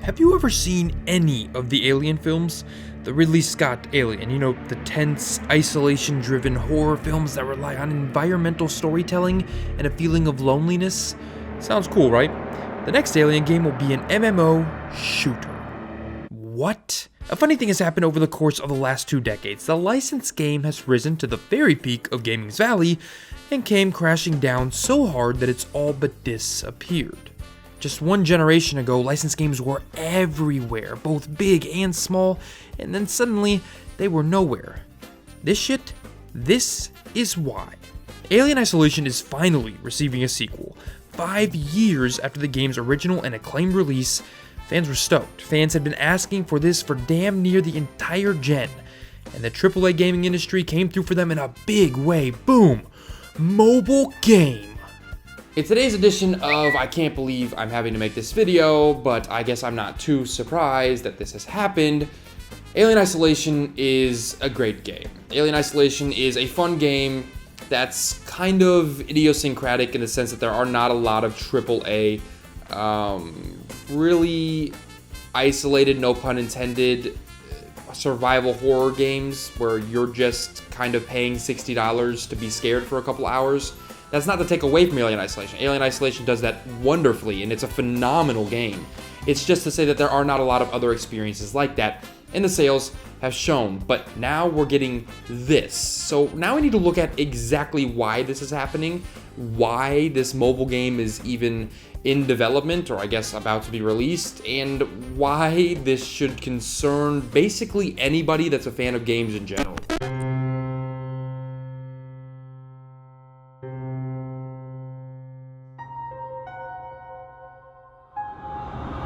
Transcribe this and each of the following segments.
Have you ever seen any of the Alien films? The Ridley Scott Alien, the tense, isolation-driven horror films that rely on environmental storytelling and a feeling of loneliness? Sounds cool, right? The next Alien game will be an MMO shooter. What? A funny thing has happened over the course of the last 2 decades. The licensed game has risen to the very peak of gaming's valley and came crashing down so hard that it's all but disappeared. Just 1 generation ago, licensed games were everywhere, both big and small, and then suddenly, they were nowhere. This is why. Alien Isolation is finally receiving a sequel. 5 years after the game's original and acclaimed release, fans were stoked. Fans had been asking for this for damn near the entire gen, and the AAA gaming industry came through for them in a big way. Boom! Mobile game! In today's edition of I Can't Believe I'm Having to Make This Video, but I guess I'm not too surprised that this has happened, Alien Isolation is a great game. Alien Isolation is a fun game that's kind of idiosyncratic in the sense that there are not a lot of AAA, really isolated, no pun intended, survival horror games where you're just kind of paying $60 to be scared for a couple hours. That's not to take away from Alien Isolation. Alien Isolation does that wonderfully, and it's a phenomenal game. It's just to say that there are not a lot of other experiences like that, and the sales have shown. But now we're getting this. So now we need to look at exactly why this is happening, why this mobile game is even in development, or I guess about to be released, and why this should concern basically anybody that's a fan of games in general.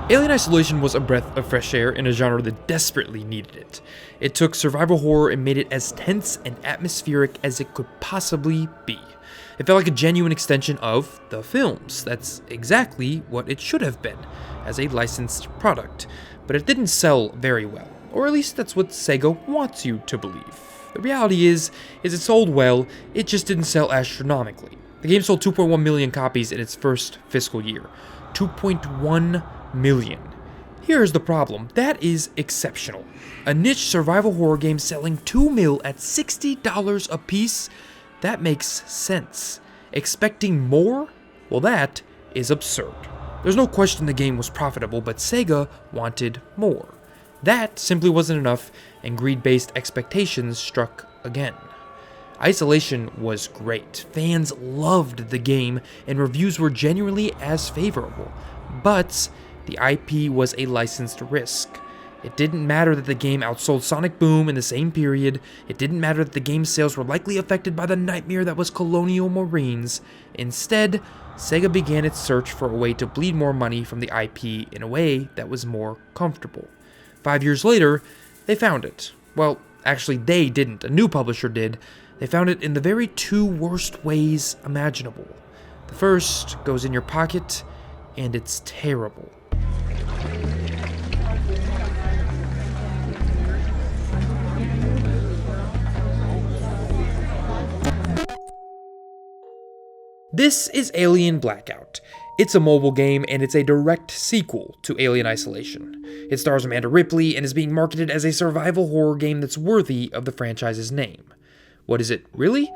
Alien Isolation was a breath of fresh air in a genre that desperately needed it. It took survival horror and made it as tense and atmospheric as it could possibly be. It felt like a genuine extension of the films. That's exactly what it should have been, as a licensed product. But it didn't sell very well, or at least that's what Sega wants you to believe. The reality is it sold well, it just didn't sell astronomically. The game sold 2.1 million copies in its first fiscal year. 2.1 million. Here's the problem. That is exceptional. A niche survival horror game selling 2 mil at $60 a piece? That makes sense. Expecting more? Well, that is absurd. There's no question the game was profitable, but Sega wanted more. That simply wasn't enough, and greed-based expectations struck again. Isolation was great. Fans loved the game, and reviews were genuinely as favorable. But the IP was a licensed risk. It didn't matter that the game outsold Sonic Boom in the same period. It didn't matter that the game's sales were likely affected by the nightmare that was Colonial Marines. Instead, Sega began its search for a way to bleed more money from the IP in a way that was more comfortable. 5 years later, they found it. Well, actually, they didn't. A new publisher did. They found it in the very 2 worst ways imaginable. The first goes in your pocket, and it's terrible. This is Alien Blackout. It's a mobile game, and it's a direct sequel to Alien Isolation. It stars Amanda Ripley and is being marketed as a survival horror game that's worthy of the franchise's name. What is it really?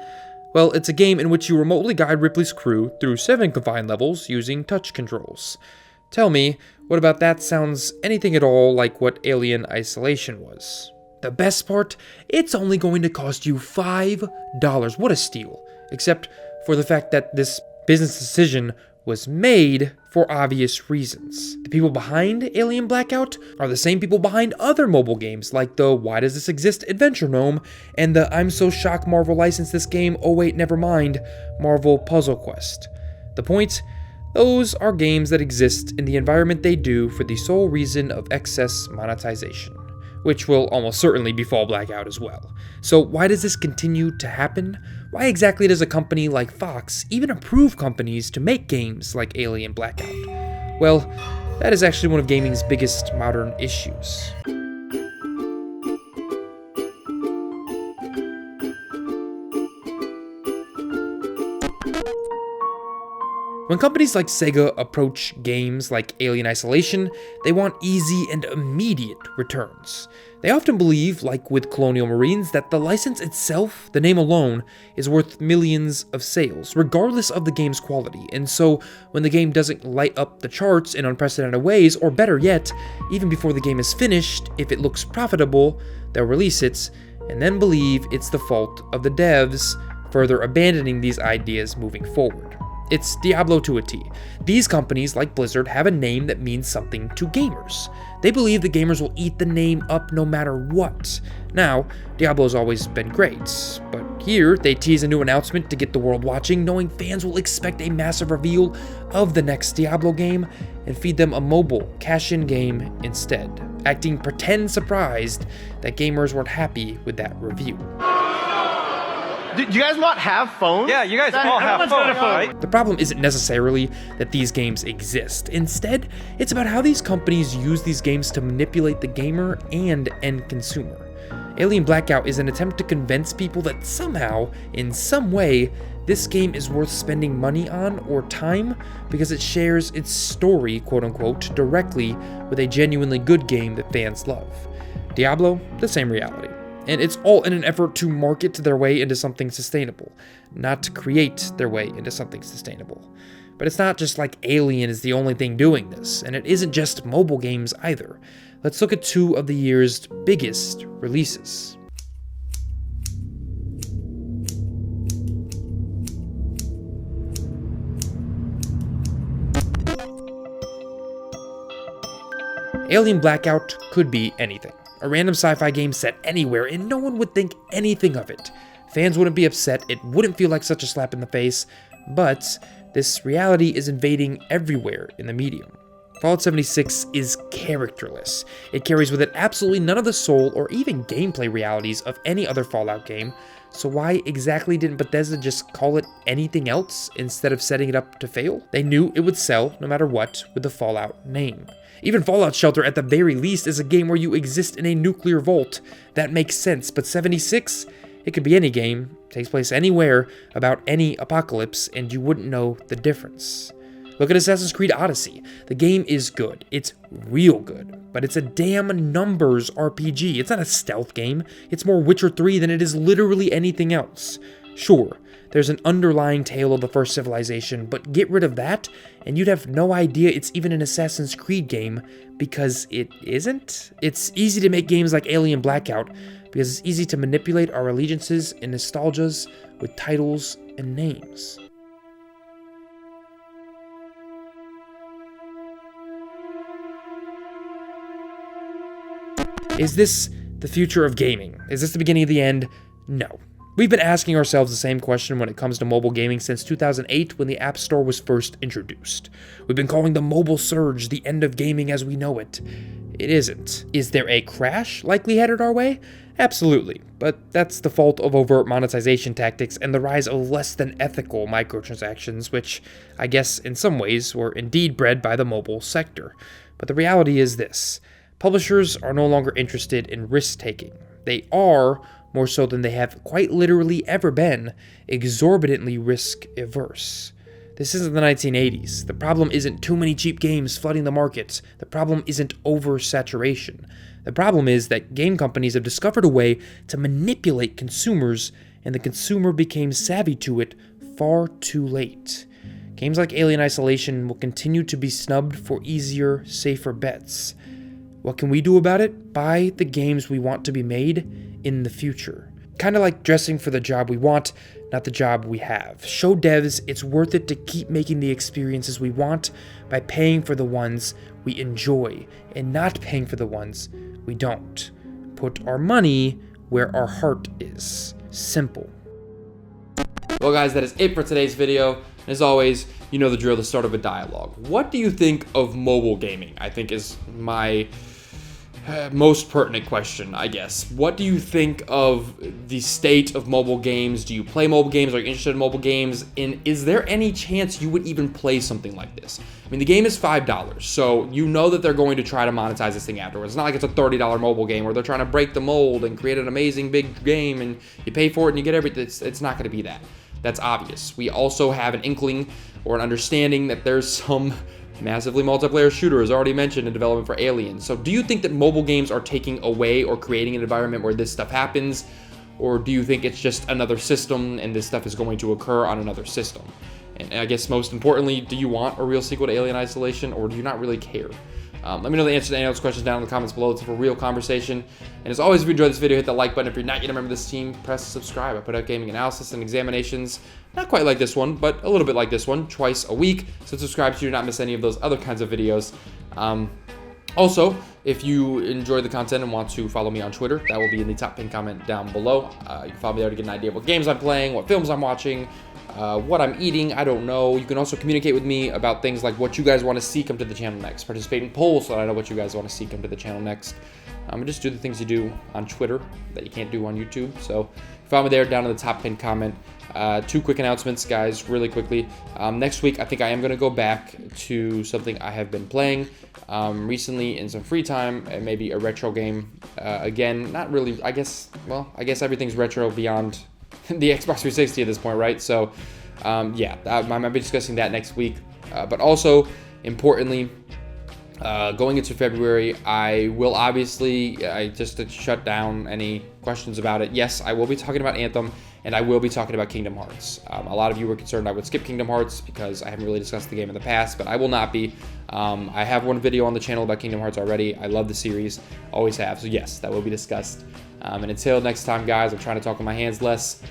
Well, it's a game in which you remotely guide Ripley's crew through 7 confined levels using touch controls. Tell me, what about that sounds anything at all like what Alien Isolation was? The best part? It's only going to cost you $5. What a steal. Except for the fact that this business decision was made for obvious reasons. The people behind Alien Blackout are the same people behind other mobile games like the Why Does This Exist Adventure Gnome and the I'm So Shocked Marvel licensed this game, oh wait, never mind, Marvel Puzzle Quest. The point? Those are games that exist in the environment they do for the sole reason of excess monetization, which will almost certainly befall Blackout as well. So why does this continue to happen? Why exactly does a company like Fox even approve companies to make games like Alien Blackout? Well, that is actually one of gaming's biggest modern issues. When companies like Sega approach games like Alien Isolation, they want easy and immediate returns. They often believe, like with Colonial Marines, that the license itself, the name alone, is worth millions of sales, regardless of the game's quality. And so, when the game doesn't light up the charts in unprecedented ways, or better yet, even before the game is finished, if it looks profitable, they'll release it, and then believe it's the fault of the devs, further abandoning these ideas moving forward. It's Diablo to a T. These companies, like Blizzard, have a name that means something to gamers. They believe the gamers will eat the name up no matter what. Now, Diablo's always been great, but here they tease a new announcement to get the world watching, knowing fans will expect a massive reveal of the next Diablo game and feed them a mobile cash-in game instead, acting pretend surprised that gamers weren't happy with that review. Do you guys not have phones? Yeah, you guys all have phones, right? The problem isn't necessarily that these games exist. Instead, it's about how these companies use these games to manipulate the gamer and end consumer. Alien Blackout is an attempt to convince people that somehow, in some way, this game is worth spending money on or time because it shares its story, quote-unquote, directly with a genuinely good game that fans love. Diablo, the same reality. And it's all in an effort to market their way into something sustainable, not to create their way into something sustainable. But it's not just like Alien is the only thing doing this, and it isn't just mobile games either. Let's look at two of the year's biggest releases. Alien Blackout could be anything. A random sci-fi game set anywhere, and no one would think anything of it. Fans wouldn't be upset, it wouldn't feel like such a slap in the face, but this reality is invading everywhere in the medium. Fallout 76 is characterless. It carries with it absolutely none of the soul or even gameplay realities of any other Fallout game, so why exactly didn't Bethesda just call it anything else instead of setting it up to fail? They knew it would sell no matter what with the Fallout name. Even Fallout Shelter, at the very least, is a game where you exist in a nuclear vault. That makes sense, but 76? It could be any game, takes place anywhere, about any apocalypse, and you wouldn't know the difference. Look at Assassin's Creed Odyssey. The game is good. It's real good, but it's a damn numbers RPG. It's not a stealth game. It's more Witcher 3 than it is literally anything else. Sure, there's an underlying tale of the first civilization, but get rid of that, and you'd have no idea it's even an Assassin's Creed game, because it isn't. It's easy to make games like Alien Blackout, because it's easy to manipulate our allegiances and nostalgias with titles and names. Is this the future of gaming? Is this the beginning of the end? No. We've been asking ourselves the same question when it comes to mobile gaming since 2008 when the App Store was first introduced. We've been calling the mobile surge the end of gaming as we know it. It isn't. Is there a crash likely headed our way? Absolutely, but that's the fault of overt monetization tactics and the rise of less than ethical microtransactions, which I guess in some ways were indeed bred by the mobile sector. But the reality is this: publishers are no longer interested in risk-taking. They are, more so than they have quite literally ever been, exorbitantly risk-averse. This isn't the 1980s. The problem isn't too many cheap games flooding the markets. The problem isn't oversaturation. The problem is that game companies have discovered a way to manipulate consumers, and the consumer became savvy to it far too late. Games like Alien Isolation will continue to be snubbed for easier, safer bets. What can we do about it? Buy the games we want to be made in the future. Kind of like dressing for the job we want, not the job we have. Show devs it's worth it to keep making the experiences we want by paying for the ones we enjoy and not paying for the ones we don't. Put our money where our heart is. Simple. Well guys, that is it for today's video. As always, you know the drill, the start of a dialogue. What do you think of mobile gaming? I think is my most pertinent question, I guess. What do you think of the state of mobile games? Do you play mobile games? Are you interested in mobile games? And is there any chance you would even play something like this? I mean, the game is $5, so you know that they're going to try to monetize this thing afterwards. It's not like it's a $30 mobile game where they're trying to break the mold and create an amazing big game and you pay for it and you get everything. It's not going to be that. That's obvious. We also have an inkling or an understanding that there's some massively multiplayer shooter, as already mentioned, in development for Alien. So do you think that mobile games are taking away or creating an environment where this stuff happens? Or do you think it's just another system and this stuff is going to occur on another system? And I guess most importantly, do you want a real sequel to Alien Isolation, or do you not really care? Let me know the answer to any of those questions down in the comments below. It's a real conversation. And as always, if you enjoyed this video, hit the like button. If you're not yet a member of this team, press subscribe. I put out gaming analysis and examinations, not quite like this one, but a little bit like this one, twice a week. So subscribe so you do not miss any of those other kinds of videos. Also, if you enjoy the content and want to follow me on Twitter, that will be in the top pinned comment down below. You can follow me there to get an idea of what games I'm playing, what films I'm watching, what I'm eating, I don't know. You can also communicate with me about things like what you guys want to see come to the channel next. Participate in polls so that I know what you guys want to see come to the channel next. And just do the things you do on Twitter that you can't do on YouTube. So follow me there down in the top pinned comment. 2 quick announcements, guys, really quickly. Next week, I think I am going to go back to something I have been playing recently in some free time, and maybe a retro game. Again, not really, I guess everything's retro beyond the Xbox 360 at this point, right? So, yeah, I might be discussing that next week. But also, importantly, going into February, I will obviously, just to shut down any questions about it, yes, I will be talking about Anthem, and I will be talking about Kingdom Hearts. A lot of you were concerned I would skip Kingdom Hearts because I haven't really discussed the game in the past, but I will not be. I have one video on the channel about Kingdom Hearts already. I love the series, always have, so yes, that will be discussed. And until next time, guys, I'm trying to talk with my hands less.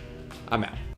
I'm out.